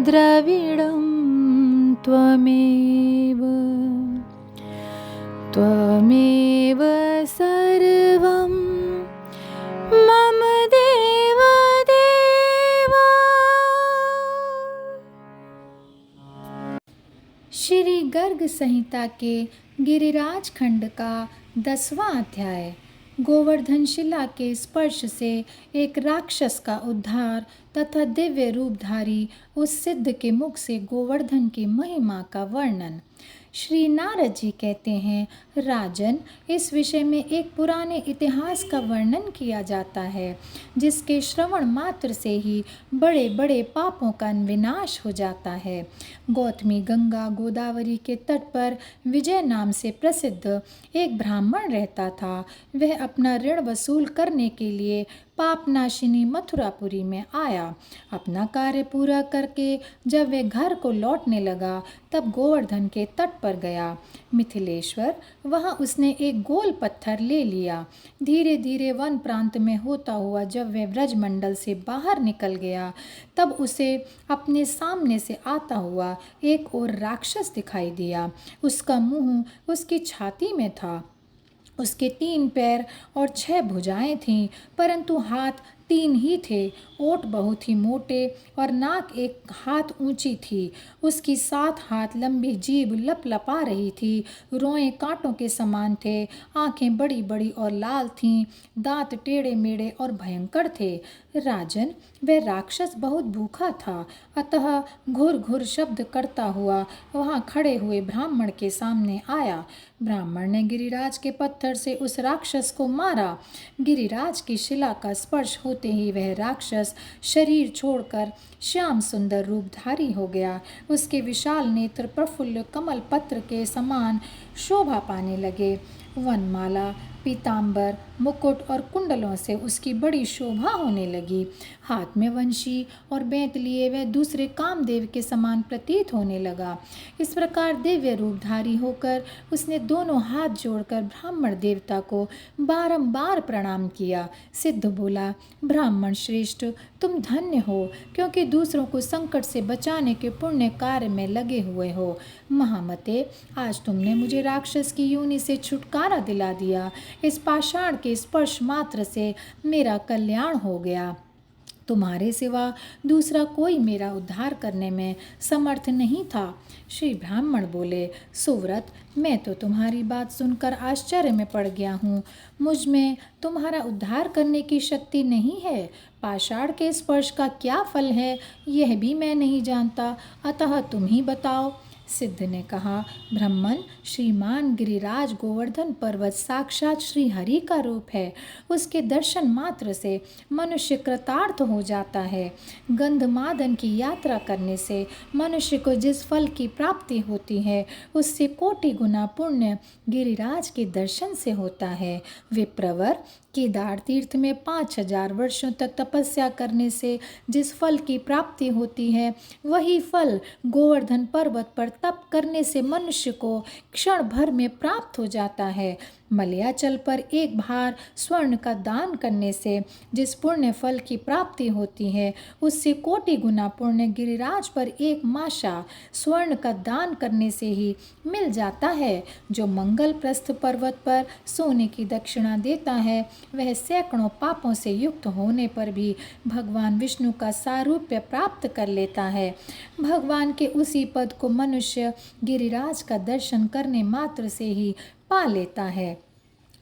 द्रविडं त्वमेव त्वमेव सर्वं मम देव देवा। श्री गर्ग संहिता के गिरिराज खंड का 10वां अध्याय। गोवर्धन शिला के स्पर्श से एक राक्षस का उद्धार तथा दिव्य रूपधारी उस सिद्ध के मुख से गोवर्धन की महिमा का वर्णन। श्री नारद जी कहते हैं, राजन, इस विषय में एक पुराने इतिहास का वर्णन किया जाता है जिसके श्रवण मात्र से ही बड़े बड़े पापों का विनाश हो जाता है। गौतमी गंगा गोदावरी के तट पर विजय नाम से प्रसिद्ध एक ब्राह्मण रहता था। वह अपना ऋण वसूल करने के लिए पापनाशिनी मथुरापुरी में आया। अपना कार्य पूरा करके जब वह घर को लौटने लगा तब गोवर्धन के तट पर गया। मिथिलेश्वर, वहाँ उसने एक गोल पत्थर ले लिया। धीरे धीरे वन प्रांत में होता हुआ जब वह व्रजमंडल से बाहर निकल गया तब उसे अपने सामने से आता हुआ एक और राक्षस दिखाई दिया। उसका मुंह उसकी छाती में था। उसके 3 पैर और 6 भुजाएं थीं, परंतु हाथ 3 ही थे। ओठ बहुत ही मोटे और नाक 1 हाथ ऊंची थी। उसकी 7 हाथ लंबी जीभ लपलपा रही थी। रोएं कांटों के समान थे। आंखें बड़ी बड़ी और लाल थीं। दांत टेढ़े मेढ़े और भयंकर थे। राजन, वह राक्षस बहुत भूखा था, अतः घुर घुर शब्द करता हुआ वहाँ खड़े हुए ब्राह्मण के सामने आया। ब्राह्मण ने गिरिराज के पत्थर से उस राक्षस को मारा। गिरिराज की शिला का स्पर्श होते ही वह राक्षस शरीर छोड़कर श्याम सुंदर रूपधारी हो गया। उसके विशाल नेत्र प्रफुल्ल कमल पत्र के समान शोभा पाने लगे। वनमाला, पीतांबर, मुकुट और कुंडलों से उसकी बड़ी शोभा होने लगी। हाथ में वंशी और बेंत लिए वह दूसरे कामदेव के समान प्रतीत होने लगा। इस प्रकार दिव्य रूपधारी होकर उसने दोनों हाथ जोड़कर ब्राह्मण देवता को बारंबार प्रणाम किया। सिद्ध बोला, ब्राह्मण श्रेष्ठ, तुम धन्य हो, क्योंकि दूसरों को संकट से बचाने के पुण्य कार्य में लगे हुए हो। महामते, आज तुमने मुझे राक्षस की योनि से छुटकारा दिला दिया। इस पाषाण के स्पर्श मात्र से मेरा कल्याण हो गया। तुम्हारे सिवा दूसरा कोई मेरा उद्धार करने में समर्थ नहीं था। श्री ब्राह्मण बोले, सुव्रत, मैं तो तुम्हारी बात सुनकर आश्चर्य में पड़ गया हूँ। मुझ में तुम्हारा उद्धार करने की शक्ति नहीं है। पाषाण के स्पर्श का क्या फल है यह भी मैं नहीं जानता, अतः तुम ही बताओ। सिद्ध ने कहा, ब्राह्मण, श्रीमान गिरिराज गोवर्धन पर्वत साक्षात श्री हरि का रूप है। उसके दर्शन मात्र से मनुष्य कृतार्थ हो जाता है। गंधमादन की यात्रा करने से मनुष्य को जिस फल की प्राप्ति होती है उससे कोटि गुना पुण्य गिरिराज के दर्शन से होता है। विप्रवर, केदार तीर्थ में 5000 वर्षों तक तपस्या करने से जिस फल की प्राप्ति होती है वही फल गोवर्धन पर्वत पर तप करने से मनुष्य को क्षण भर में प्राप्त हो जाता है। मलयाचल पर 1 भार स्वर्ण का दान करने से जिस पुण्य फल की प्राप्ति होती है उससे कोटि गुना पुण्य गिरिराज पर 1 माशा स्वर्ण का दान करने से ही मिल जाता है। जो मंगल प्रस्थ पर्वत पर सोने की दक्षिणा देता है वह सैकड़ों पापों से युक्त होने पर भी भगवान विष्णु का सारूप्य प्राप्त कर लेता है। भगवान के उसी पद को मनुष्य गिरिराज का दर्शन करने मात्र से ही पा लेता है।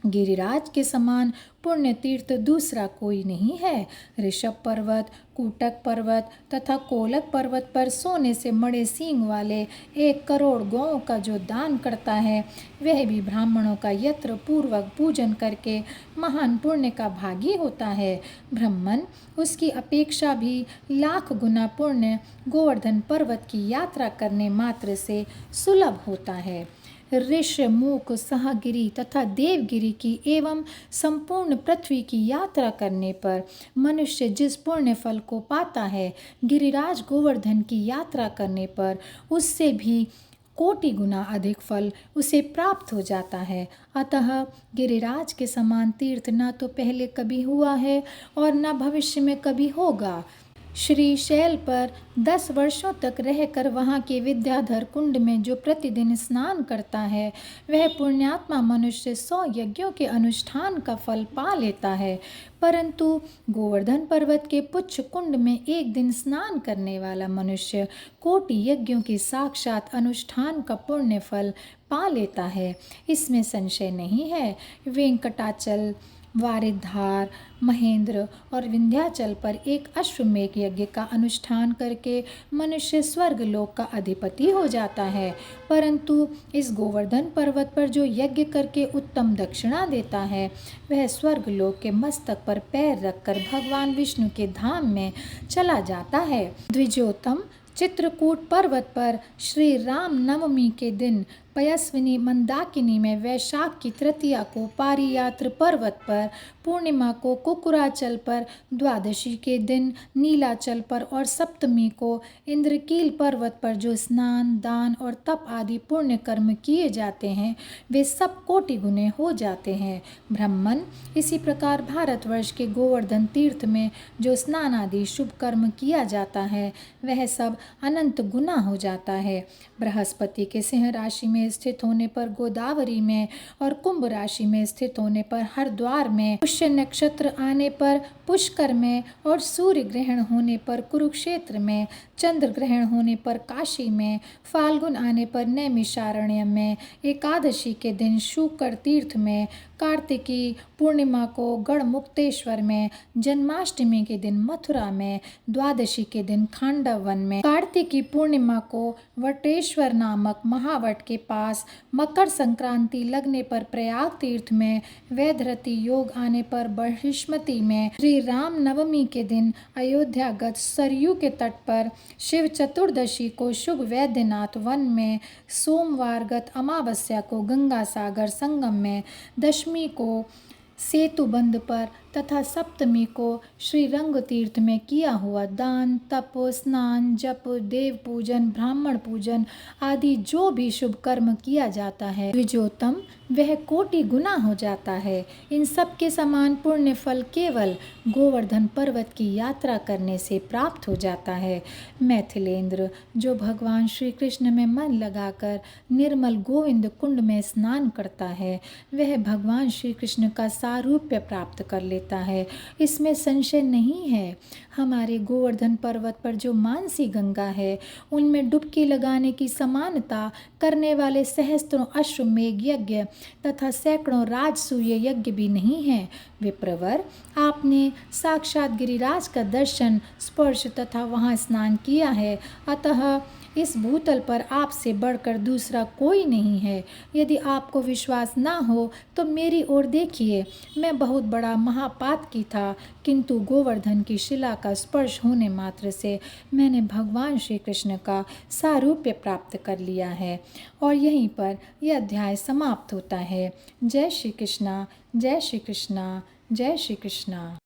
गिरिराज के समान पुण्य तीर्थ दूसरा कोई नहीं है। ऋषभ पर्वत, कूटक पर्वत तथा कोलक पर्वत पर सोने से मड़े सींग वाले 1 करोड़ गौओं का जो दान करता है वह भी ब्राह्मणों का यत्र पूर्वक पूजन करके महान पुण्य का भागी होता है। ब्राह्मण, उसकी अपेक्षा भी लाख गुना पुण्य गोवर्धन पर्वत की यात्रा करने मात्र से सुलभ होता है। ऋष, मूक, सहगिरी तथा देवगिरी की एवं संपूर्ण पृथ्वी की यात्रा करने पर मनुष्य जिस पुण्य फल को पाता है गिरिराज गोवर्धन की यात्रा करने पर उससे भी कोटि गुना अधिक फल उसे प्राप्त हो जाता है। अतः गिरिराज के समान तीर्थ न तो पहले कभी हुआ है और न भविष्य में कभी होगा। श्रीशैल पर 10 वर्षों तक रहकर वहाँ के विद्याधर कुंड में जो प्रतिदिन स्नान करता है, वह पुण्यात्मा मनुष्य 100 यज्ञों के अनुष्ठान का फल पा लेता है। परंतु गोवर्धन पर्वत के पुच्छ कुंड में एक दिन स्नान करने वाला मनुष्य कोटि यज्ञों के साक्षात अनुष्ठान का पुण्य फल पा लेता है, इसमें संशय नहीं है। वेंकटाचल, वारिधार, महेंद्र और विंध्याचल पर एक अश्वमेघ यज्ञ का अनुष्ठान करके मनुष्य स्वर्ग लोक का अधिपति हो जाता है, परंतु इस गोवर्धन पर्वत पर जो यज्ञ करके उत्तम दक्षिणा देता है, वह स्वर्ग लोक के मस्तक पर पैर रखकर भगवान विष्णु के धाम में चला जाता है। द्विजोत्तम, चित्रकूट पर्वत पर श्री राम नवमी के दिन पयस्विनी मंदाकिनी में, वैशाख की तृतीया को पारियात्र पर्वत पर, पूर्णिमा को कुकुराचल पर, द्वादशी के दिन नीलाचल पर और सप्तमी को इंद्रकील पर्वत पर जो स्नान, दान और तप आदि पुण्य कर्म किए जाते हैं, वे सब कोटि गुने हो जाते हैं। ब्राह्मण, इसी प्रकार भारतवर्ष के गोवर्धन तीर्थ में जो स्नान आदि शुभ कर्म किया जाता है, वह सब अनंत गुना हो जाता है। बृहस्पति के सिंह राशि में स्थित होने पर गोदावरी में और कुंभ राशि में स्थित होने पर हरिद्वार में, पुष्य नक्षत्र आने पर पुष्कर में और सूर्य ग्रहण होने पर कुरुक्षेत्र में, चंद्र ग्रहण होने पर काशी में, फाल्गुन आने पर नैमिषारण्य में, एकादशी के दिन शुकर तीर्थ में, कार्तिकी पूर्णिमा को गढ़मुक्तेश्वर में, जन्माष्टमी के दिन मथुरा में, द्वादशी के दिन खांडवन में, कार्तिकी पूर्णिमा को वटेश्वर नामक महावट के पास, मकर संक्रांति लगने पर प्रयाग तीर्थ में, वैधरती योग आने पर बहिष्मती में, श्री राम नवमी के दिन अयोध्यागत सरयू के तट पर, शिव चतुर्दशी को शुभ वैद्यनाथ वन में, सोमवारगत अमावस्या को गंगा सागर संगम में, दशमी को सेतुबंध पर तथा सप्तमी को श्री रंग तीर्थ में किया हुआ दान, तप, स्नान, जप, देव पूजन, ब्राह्मण पूजन आदि जो भी शुभ कर्म किया जाता है, द्विजोत्तम, वह कोटि गुना हो जाता है। इन सब के समान पुण्य फल केवल गोवर्धन पर्वत की यात्रा करने से प्राप्त हो जाता है। मैथिलेंद्र, जो भगवान श्री कृष्ण में मन लगाकर निर्मल गोविंद कुंड में स्नान करता है, वह भगवान श्री कृष्ण का सारूप्य प्राप्त कर लेता है, इसमें संशय नहीं है। हमारे गोवर्धन पर्वत पर जो मानसी गंगा है, उनमें डुबकी लगाने की समानता करने वाले सहस्त्रों अश्वमेघ यज्ञ तथा सैकड़ों राजसूय यज्ञ भी नहीं है। विप्रवर, आपने साक्षात गिरिराज का दर्शन, स्पर्श तथा वहाँ स्नान किया है, अतः इस भूतल पर आपसे बढ़कर दूसरा कोई नहीं है। यदि आपको विश्वास ना हो तो मेरी ओर देखिए। मैं बहुत बड़ा महापातकी था, किंतु गोवर्धन की शिला का स्पर्श होने मात्र से मैंने भगवान श्री कृष्ण का सारूप्य प्राप्त कर लिया है। और यहीं पर यह अध्याय समाप्त होता है। जय श्री कृष्णा, जय श्री कृष्णा, जय श्री कृष्णा।